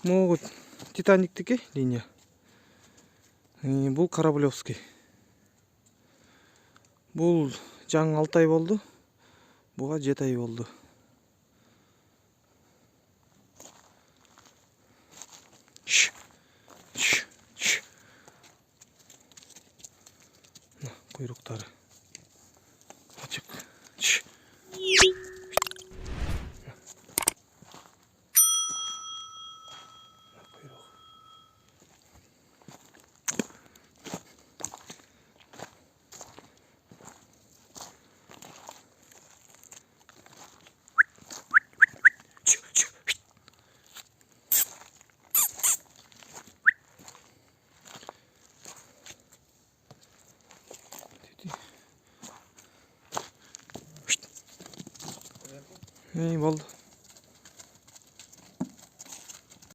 могут Титаниктики линия. Бұл Кораблевский. Бұл жаң 6 ай болды. Бұға 7 ай болды. Құйрықтары açık. İyi oldu.